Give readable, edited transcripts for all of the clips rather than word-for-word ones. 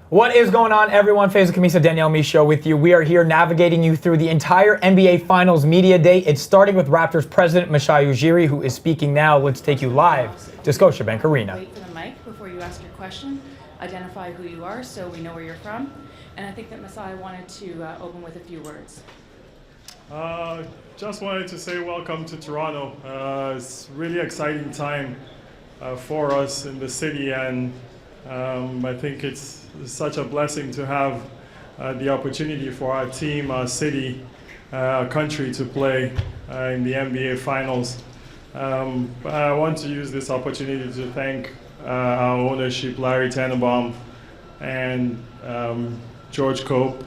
What is going on, everyone? Faisal Kamisa, Danielle Me Show with you. We are here navigating you through the entire NBA Finals Media Day. It's starting with Raptors President Masai Ujiri, who is speaking now. Let's take you live to Scotiabank Arena. Wait for the mic before you ask your question. Identify who you are so we know where you're from. And I think that Masai wanted to open with a few words. Just wanted to say welcome to Toronto. It's a really exciting time for us in the city, and I think it's such a blessing to have the opportunity for our team, our city, our country to play in the NBA Finals. I want to use this opportunity to thank our ownership, Larry Tannenbaum and George Cope,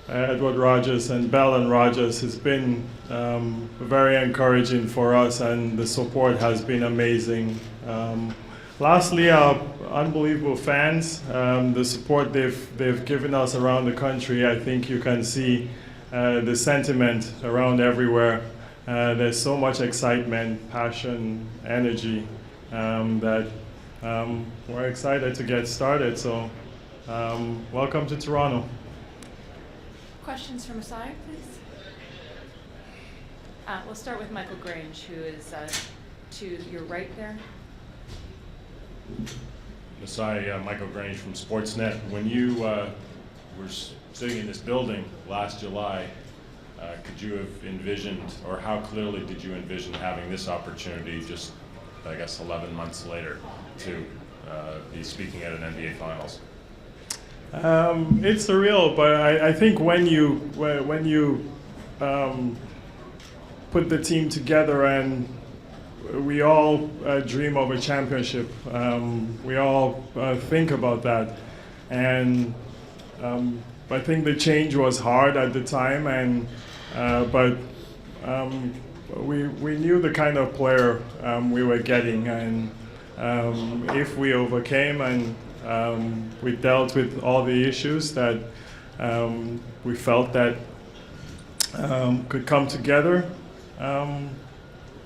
Edward Rogers, and Bell and Rogers. It's been very encouraging for us, and the support has been amazing. Lastly, our unbelievable fans, the support they've given us around the country. I think you can see the sentiment around everywhere. There's so much excitement, passion, energy that we're excited to get started. So welcome to Toronto. Questions for Masai, please? We'll start with Michael Grange, who is to your right there. Masai, Michael Grange from Sportsnet. When you were sitting in this building last July, could you have envisioned, or how clearly did you envision having this opportunity just, I guess, 11 months later to be speaking at an NBA Finals? It's surreal, but I think when you put the team together, and we all dream of a championship. We all think about that, and I think the change was hard at the time, and but we knew the kind of player we were getting, and if we overcame and we dealt with all the issues that we felt that could come together.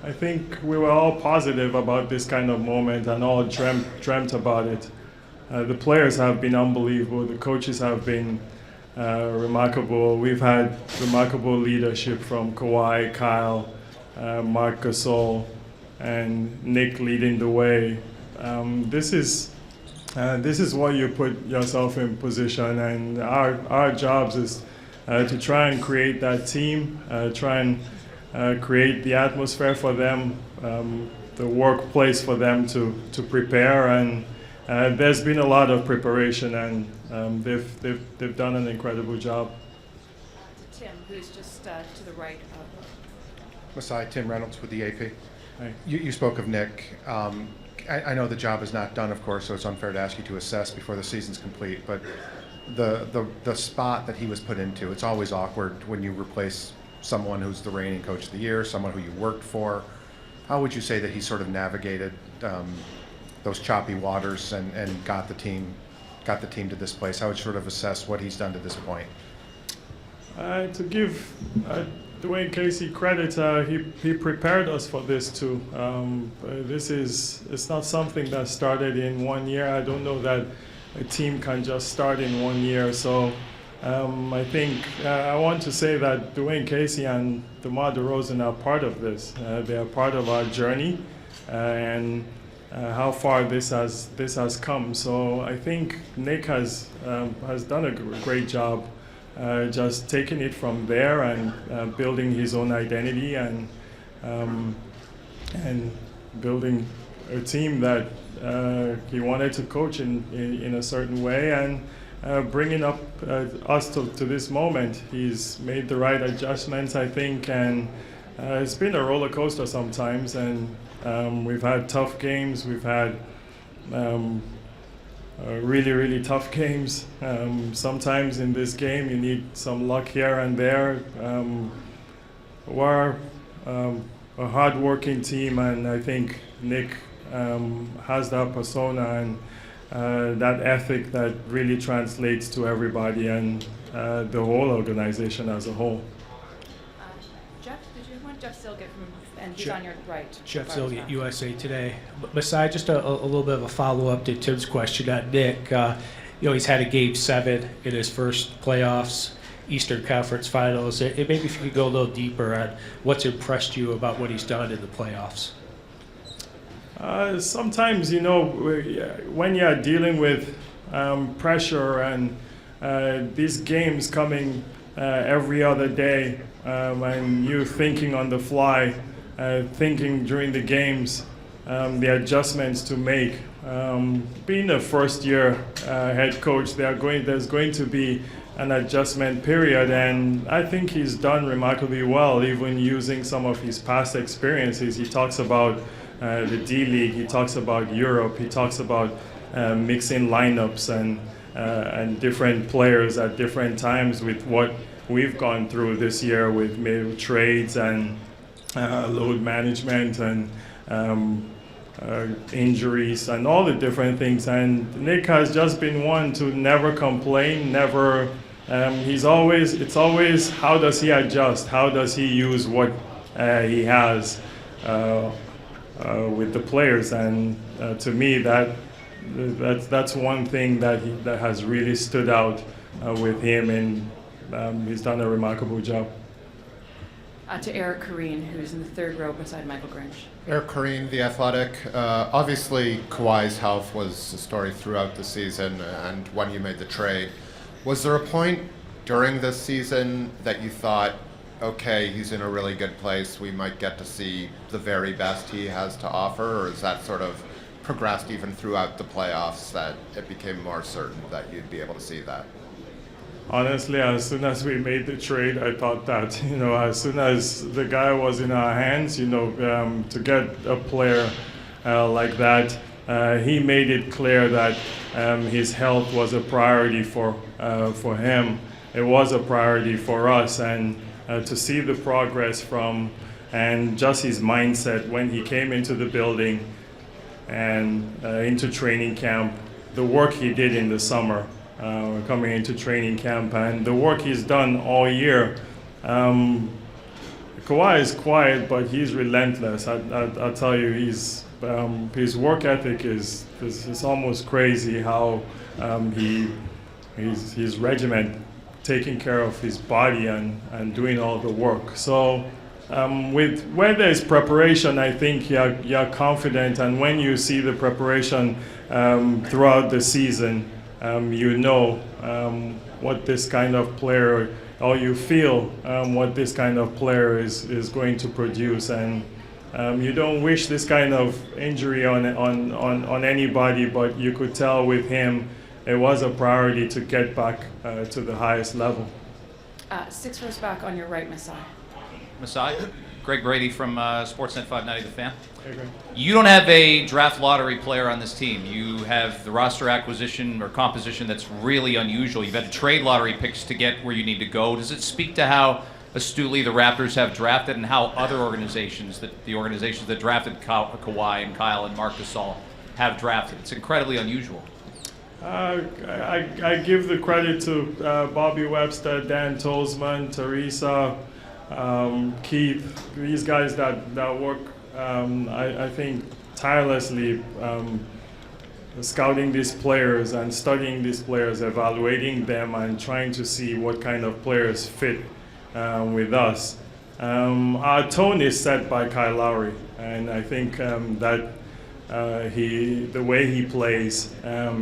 I think we were all positive about this kind of moment and all dreamt about it. The players have been unbelievable. The coaches have been remarkable. We've had remarkable leadership from Kawhi, Kyle, Marc Gasol, and Nick leading the way. This is what you put yourself in position, and our jobs is to try and create that team, try and create the atmosphere for them, the workplace for them to prepare, and there's been a lot of preparation, and they've done an incredible job. To Tim, who's just to the right of. Masai, Tim Reynolds with the AP. Hi. You spoke of Nick. I know the job is not done, of course, so it's unfair to ask you to assess before the season's complete, but the spot that he was put into, it's always awkward when you replace someone who's the reigning coach of the year, someone who you worked for. How would you say that he sort of navigated those choppy waters and got the team to this place? How would you sort of assess what he's done to this point? To give Dwayne Casey credit, he prepared us for this too. It's not something that started in 1 year. I don't know that a team can just start in 1 year. So I think I want to say that Dwayne Casey and DeMar DeRozan are part of this. They are part of our journey, and how far this has come. So I think Nick has done a great job, just taking it from there and building his own identity and building a team that he wanted to coach in a certain way, and bringing up us to this moment. He's made the right adjustments, I think, and it's been a roller coaster sometimes, and we've had tough games. We've had really, really tough games. Sometimes in this game you need some luck here and there. We're a hard-working team, and I think Nick has that persona and that ethic that really translates to everybody and the whole organization as a whole. Jeff, did you want Jeff Silgett from, and he's on your right. Jeff Silgett, USA Today. Besides just a little bit of a follow-up to Tim's question on Nick, he's had a Game 7 in his first playoffs, Eastern Conference Finals. Maybe if you could go a little deeper on what's impressed you about what he's done in the playoffs. Sometimes, when you're dealing with pressure and these games coming every other day, and you thinking on the fly, thinking during the games, the adjustments to make. Being a first-year head coach, there's going to be an adjustment period, and I think he's done remarkably well, even using some of his past experiences. He talks about the D-League, he talks about Europe, he talks about mixing lineups and different players at different times with what we've gone through this year with maybe trades and load management and injuries and all the different things. And Nick has just been one to never complain, never. It's always how does he adjust? How does he use what he has with the players? And to me, that's one thing that has really stood out with him, and he's done a remarkable job. To Eric Kareen, who's in the third row beside Michael Grange. Eric Kareen, The Athletic. Obviously, Kawhi's health was a story throughout the season and when you made the trade. Was there a point during this season that you thought, okay, he's in a really good place, we might get to see the very best he has to offer, or is that sort of progressed even throughout the playoffs that it became more certain that you'd be able to see that? Honestly, as soon as we made the trade, I thought that, as soon as the guy was in our hands, to get a player like that, he made it clear that his health was a priority for him. It was a priority for us, and to see the progress and just his mindset when he came into the building and into training camp, the work he did in the summer, coming into training camp, and the work he's done all year. Kawhi is quiet, but he's relentless. I'll tell you, his work ethic is almost crazy. How his regiment, taking care of his body and doing all the work. So where there's preparation, I think you're confident, and when you see the preparation throughout the season, what this kind of player, or you feel what this kind of player is going to produce, and you don't wish this kind of injury on anybody, but you could tell with him it was a priority to get back to the highest level. 6 rows back on your right, Masai. Masai, Greg Brady from Sportsnet 590 The Fan. Hey, Greg. You don't have a draft lottery player on this team. You have the roster acquisition or composition that's really unusual. You've had to trade lottery picks to get where you need to go. Does it speak to how astutely the Raptors have drafted and how other organizations, the organizations that drafted Kawhi and Kyle and Marc Gasol, have drafted? It's incredibly unusual. I give the credit to Bobby Webster, Dan Tolzman, Teresa, Keith, these guys that work, I think, tirelessly scouting these players and studying these players, evaluating them, and trying to see what kind of players fit with us. Our tone is set by Kyle Lowry, and I think that the way he plays,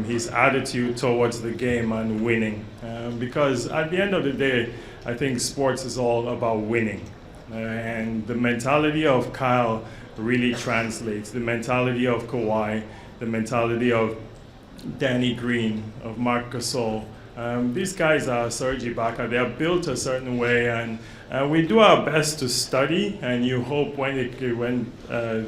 his attitude towards the game and winning, because at the end of the day, I think sports is all about winning, and the mentality of Kyle really translates. The mentality of Kawhi, the mentality of Danny Green, of Marc Gasol. These guys are Serge Ibaka. They are built a certain way, and we do our best to study. And you hope when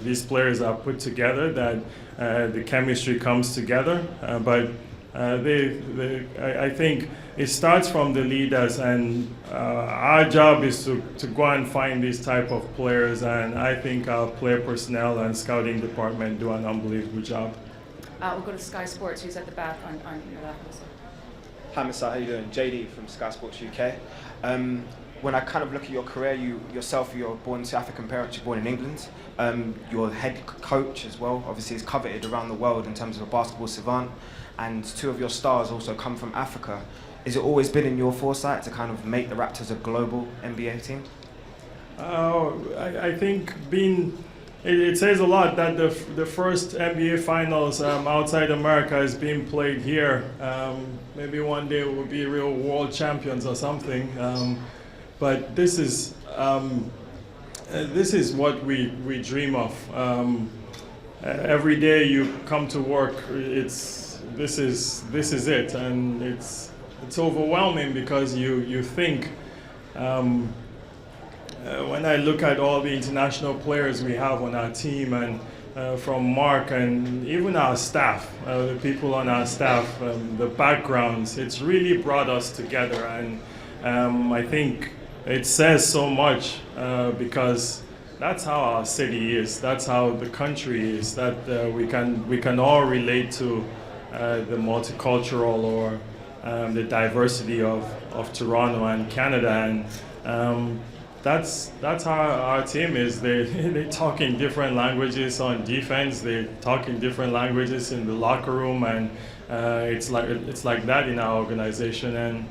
these players are put together that the chemistry comes together. But I think it starts from the leaders, and our job is to go and find these type of players. And I think our player personnel and scouting department do an unbelievable job. We'll go to Sky Sports, who's at the back on your left. Hi, Masai, how you doing? JD from Sky Sports UK. when I kind of look at your career, you're born to African parents, you're born in England. Your head coach as well, obviously, is coveted around the world in terms of a basketball savant, and 2 of your stars also come from Africa. Has it always been in your foresight to kind of make the Raptors a global NBA team? I think it says a lot that the first NBA Finals outside America is being played here. Maybe one day we'll be real world champions or something. But this is what we dream of. Every day you come to work, this is it, and it's overwhelming because you think. When I look at all the international players we have on our team, and from Mark and even our staff, the people on our staff, the backgrounds, it's really brought us together, and I think it says so much because that's how our city is, that's how the country is, that we can all relate to the multicultural or the diversity of Toronto and Canada, and that's how our team is. They talk in different languages on defense. They talk in different languages in the locker room, and it's like that in our organization.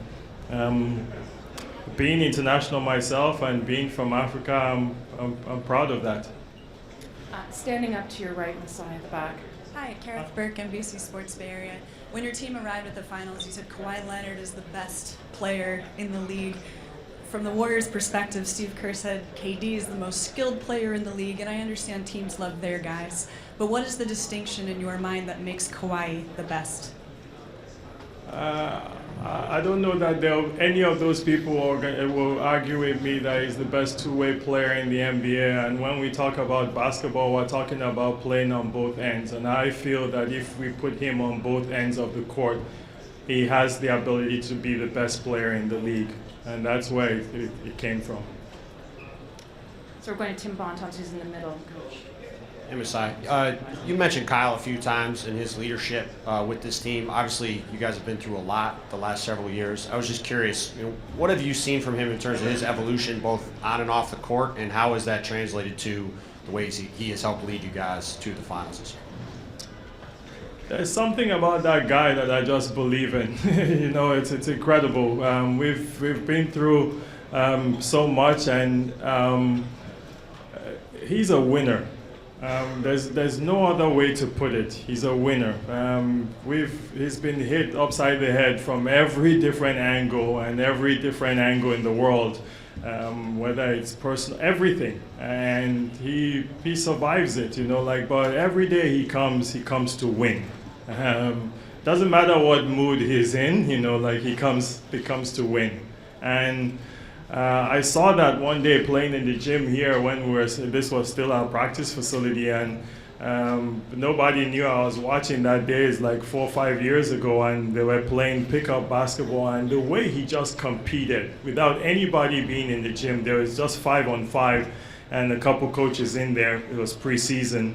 And being international myself and being from Africa, I'm proud of that. Standing up to your right, Masai at the back. Hi, Kareth Burke, NBC Sports Bay Area. When your team arrived at the finals, you said Kawhi Leonard is the best player in the league. From the Warriors' perspective, Steve Kerr said KD is the most skilled player in the league, and I understand teams love their guys. But what is the distinction in your mind that makes Kawhi the best? I don't know that any of those people will argue with me that he's the best two-way player in the NBA. And when we talk about basketball, we're talking about playing on both ends. And I feel that if we put him on both ends of the court, he has the ability to be the best player in the league. And that's where it came from. So we're going to Tim Bontemps, who's in the middle, coach. Hey, Masai. You mentioned Kyle a few times and his leadership with this team. Obviously, you guys have been through a lot the last several years. I was just curious, what have you seen from him in terms of his evolution, both on and off the court, and how has that translated to the ways he has helped lead you guys to the finals this year? There's something about that guy that I just believe in. It's incredible. We've been through so much, and he's a winner. There's no other way to put it. He's a winner. He's been hit upside the head from every different angle and every different angle in the world, whether it's personal, everything, and he survives it. But every day he comes to win. Doesn't matter what mood he's in. He comes to win, and. I saw that one day playing in the gym here when this was still our practice facility, and nobody knew I was watching that day. It's like 4 or 5 years ago, and they were playing pickup basketball, and the way he just competed without anybody being in the gym. There was just 5-on-5 and a couple coaches in there. It was preseason,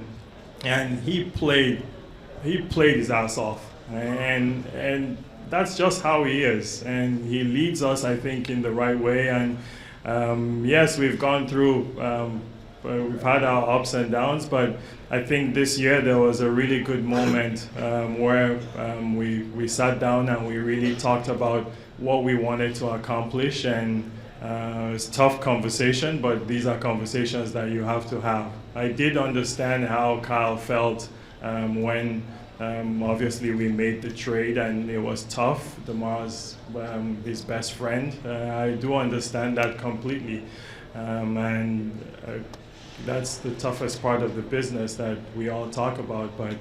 and he played his ass off, and that's just how he is, and he leads us, I think, in the right way. And yes, we've gone through, we've had our ups and downs, but I think this year there was a really good moment where we sat down and we really talked about what we wanted to accomplish, and it's a tough conversation, but these are conversations that you have to have. I did understand how Kyle felt when obviously we made the trade, and it was tough. DeMar's his best friend. I do understand that completely, and that's the toughest part of the business that we all talk about. But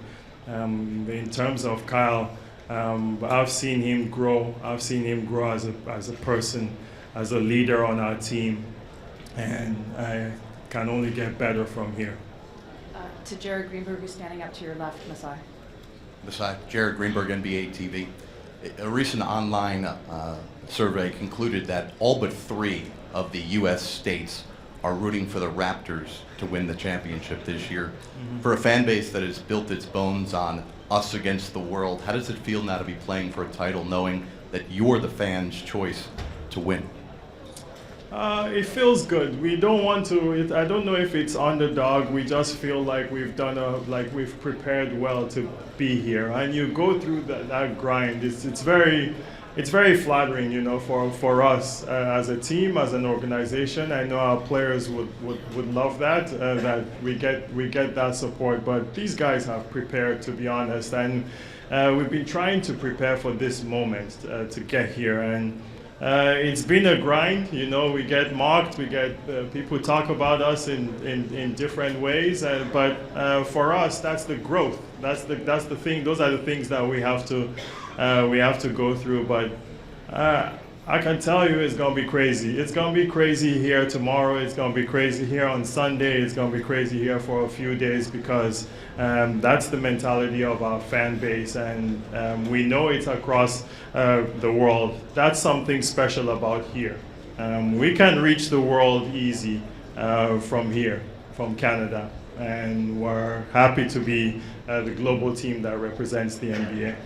in terms of Kyle, I've seen him grow. I've seen him grow as a person, as a leader on our team, and I can only get better from here. To Jared Greenberg, who's standing up to your left, Masai. Masai, Jared Greenberg, NBA TV. A recent online survey concluded that all but 3 of the U.S. states are rooting for the Raptors to win the championship this year. Mm-hmm. For a fan base that has built its bones on us against the world, how does it feel now to be playing for a title knowing that you're the fans' choice to win? It feels good. We don't want to. I don't know if it's underdog. We just feel like we've prepared well to be here. And you go through that grind. It's very flattering, for us as a team, as an organization. I know our players would love that that we get that support. But these guys have prepared, to be honest, and we've been trying to prepare for this moment to get here. And it's been a grind, we get mocked, we get people talk about us in different ways, but for us, that's the growth. That's the thing. Those are the things that we have to go through. But I can tell you it's going to be crazy. It's going to be crazy here tomorrow. It's going to be crazy here on Sunday. It's going to be crazy here for a few days because that's the mentality of our fan base. And we know it's across the world. That's something special about here. We can reach the world easy from here, from Canada. And we're happy to be the global team that represents the NBA.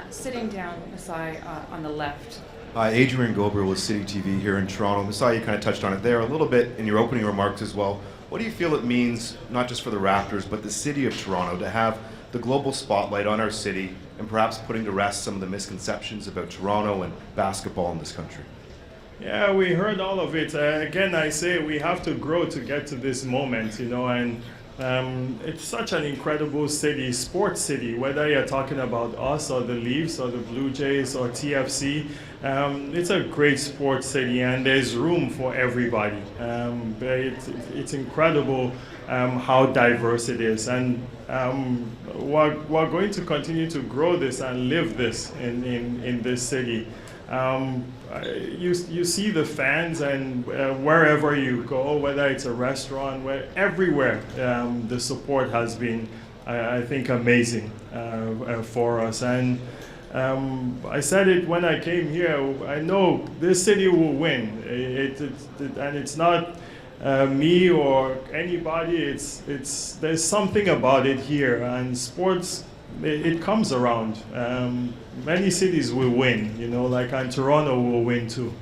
Sitting down, Masai, on the left. Adrian Gober with City TV here in Toronto. Masai, you kind of touched on it there a little bit in your opening remarks as well. What do you feel it means, not just for the Raptors, but the city of Toronto, to have the global spotlight on our city and perhaps putting to rest some of the misconceptions about Toronto and basketball in this country? Yeah, we heard all of it. Again, I say we have to grow to get to this moment, and it's such an incredible city, sports city, whether you're talking about us or the Leafs or the Blue Jays or TFC. It's a great sports city and there's room for everybody. It's incredible how diverse it is, and we're going to continue to grow this and live this in this city. You see the fans, and wherever you go, whether it's a restaurant, everywhere, the support has been, I think, amazing for us. And I said it when I came here. I know this city will win. And it's not me or anybody. There's something about it here, and sports. It comes around. Many cities will win, and Toronto will win too.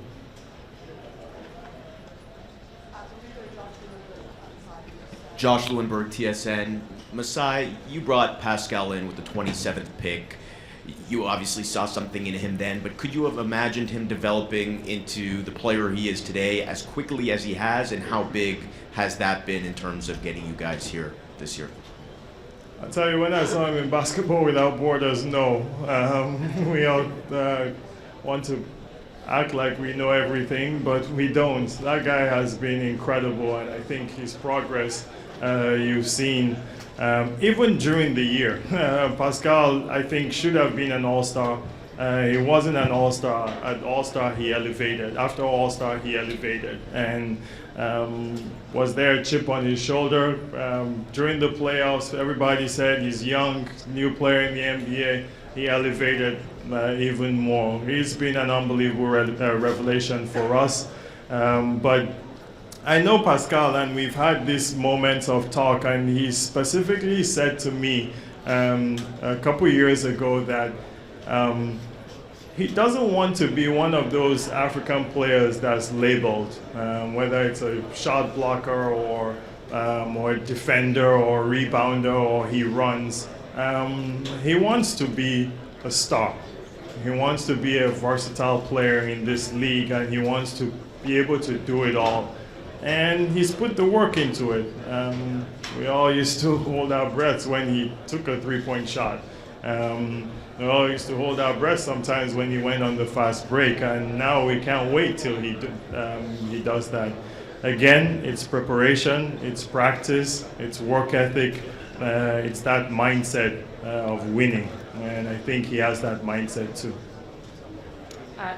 Josh Lewenberg, TSN. Masai, you brought Pascal in with the 27th pick. You obviously saw something in him then, but could you have imagined him developing into the player he is today as quickly as he has, and how big has that been in terms of getting you guys here this year? I'll tell you, when I saw him in Basketball Without Borders, no. We all want to act like we know everything, but we don't. That guy has been incredible, and I think his progress you've seen, even during the year. Pascal, I think, should have been an all-star. He wasn't an all-star. At all-star, he elevated. After all-star, he elevated. And was there a chip on his shoulder? During the playoffs, everybody said he's young, new player in the NBA. He elevated even more. He's been an unbelievable revelation for us. But I know Pascal, and we've had this moment of talk, and he specifically said to me a couple years ago that he doesn't want to be one of those African players that's labeled, whether it's a shot blocker or a defender or rebounder or he runs. He wants to be a star. He wants to be a versatile player in this league, and he wants to be able to do it all. And he's put the work into it. We all used to hold our breaths when he took a three-point shot. We all used to hold our breath sometimes when he went on the fast break, and now we can't wait till he does that. Again, it's preparation, it's practice, it's work ethic, it's that mindset of winning, and I think he has that mindset too.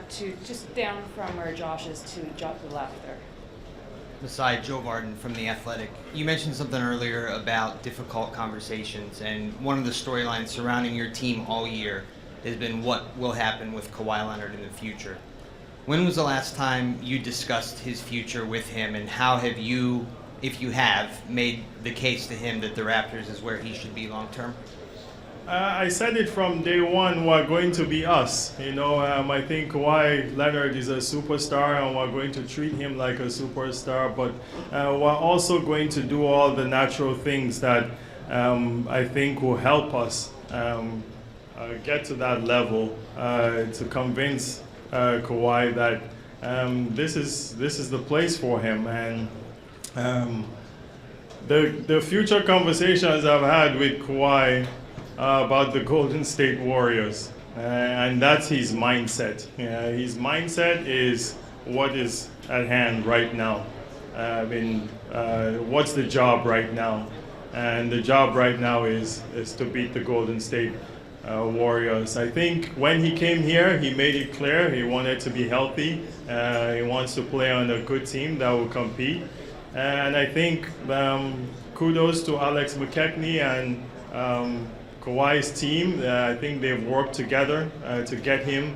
To just down from where Josh is to the left there. Masai, Joe Varden from The Athletic. You mentioned something earlier about difficult conversations, and one of the storylines surrounding your team all year has been what will happen with Kawhi Leonard in the future. When was the last time you discussed his future with him, and how have you, if you have, made the case to him that the Raptors is where he should be long term? I said it from day one, we're going to be us. I think Kawhi Leonard is a superstar and we're going to treat him like a superstar, but we're also going to do all the natural things that I think will help us get to that level to convince Kawhi that this is the place for him. And the future conversations I've had with Kawhi about the Golden State Warriors, and that's his mindset. His mindset is what is at hand right now. What's the job right now? And the job right now is to beat the Golden State Warriors. I think when he came here, he made it clear he wanted to be healthy. He wants to play on a good team that will compete. And I think kudos to Alex McKechnie and Kawhi's team. I think they've worked together to get him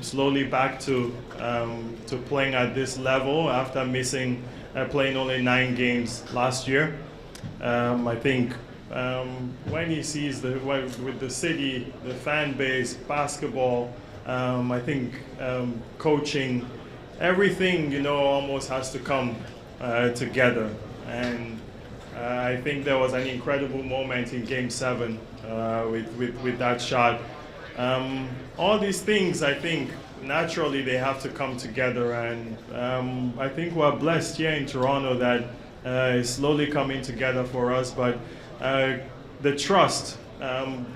slowly back to playing at this level after missing playing only 9 games last year. I think when he sees with the city, the fan base, basketball, I think coaching, everything almost has to come together. And I think there was an incredible moment in Game 7 with that shot. All these things, I think, naturally they have to come together, and I think we're blessed here in Toronto that it's slowly coming together for us. But the trust,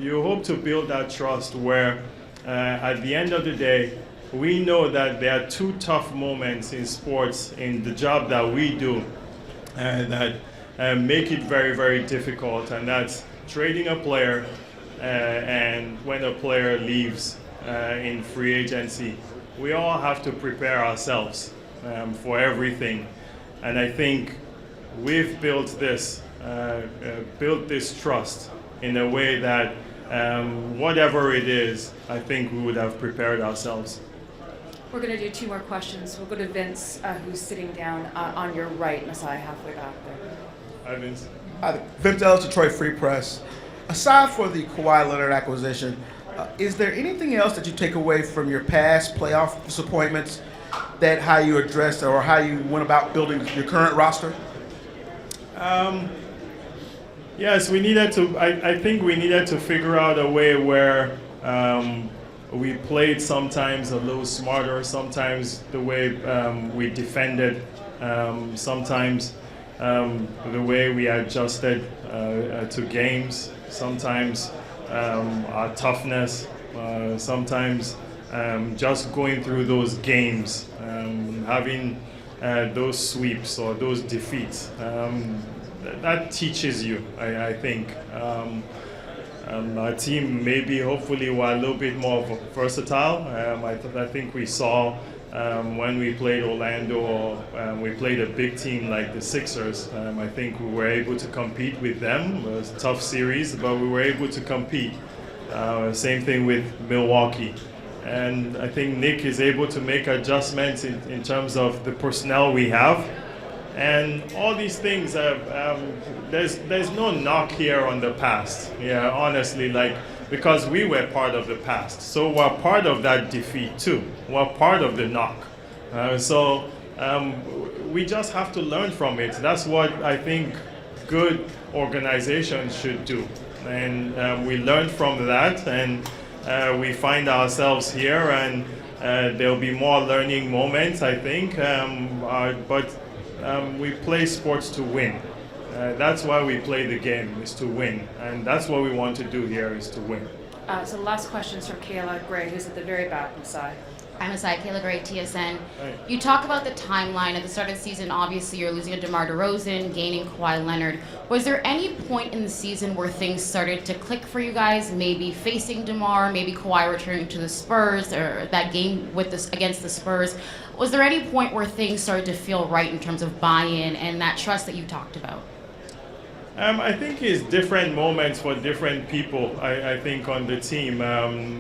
you hope to build that trust where at the end of the day, we know that there are 2 tough moments in sports, in the job that we do, that make it very, very difficult, and that's trading a player and when a player leaves in free agency. We all have to prepare ourselves for everything, and I think we've built this trust in a way that whatever it is, I think we would have prepared ourselves. We're going to do 2 more questions. We'll go to Vince, who's sitting down on your right, Masai, halfway back there. Hi, Vince. Hi, Vince Ellis, Detroit Free Press. Aside from the Kawhi Leonard acquisition, is there anything else that you take away from your past playoff disappointments, that how you addressed or how you went about building your current roster? Yes, we needed to. I think we needed to figure out a way where we played sometimes a little smarter, sometimes the way we defended, sometimes the way we adjusted to games, sometimes our toughness, sometimes just going through those games, having those sweeps or those defeats. That teaches you, I think. Our team maybe, hopefully, were a little bit more versatile. I think we saw when we played Orlando or we played a big team like the Sixers, I think we were able to compete with them. It was a tough series, but we were able to compete. Same thing with Milwaukee. And I think Nick is able to make adjustments in terms of the personnel we have. And all these things, there's no knock here on the past. Yeah, honestly, because we were part of the past. So we're part of that defeat too. We're part of the knock. So we just have to learn from it. That's what I think good organizations should do. And we learn from that, and we find ourselves here, and there'll be more learning moments, I think. But we play sports to win. That's why we play the game, is to win. And that's what we want to do here, is to win. So the last question is from Kayla Gray, who's at the very back, Masai. Hi, Masai. Kayla Gray, TSN. Hi. You talk about the timeline. At the start of the season, obviously, you're losing a DeMar DeRozan, gaining Kawhi Leonard. Was there any point in the season where things started to click for you guys, maybe facing DeMar, maybe Kawhi returning to the Spurs, or that game against the Spurs? Was there any point where things started to feel right in terms of buy-in and that trust that you talked about? I think it's different moments for different people, I think, on the team.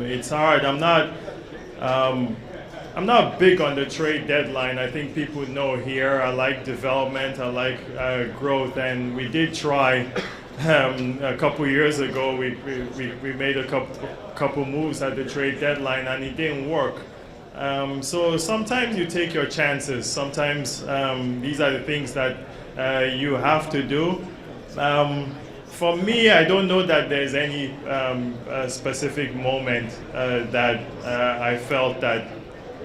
It's hard. I'm not big on the trade deadline. I think people know here I like development, I like growth, and we did try a couple years ago, we made a couple moves at the trade deadline, and it didn't work. So sometimes you take your chances. Sometimes these are the things that you have to do. For me, I don't know that there's any specific moment that I felt that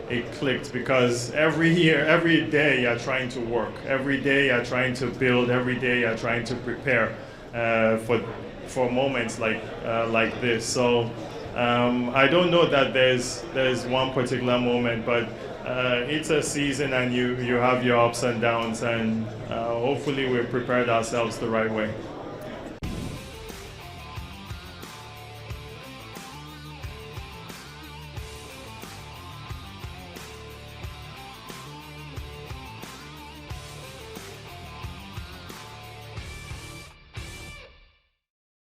it clicked, because every day you're trying to work. Every day you're trying to build. Every day you're trying to prepare for moments like this. So I don't know that there's one particular moment, but it's a season, and you have your ups and downs, and hopefully we've prepared ourselves the right way.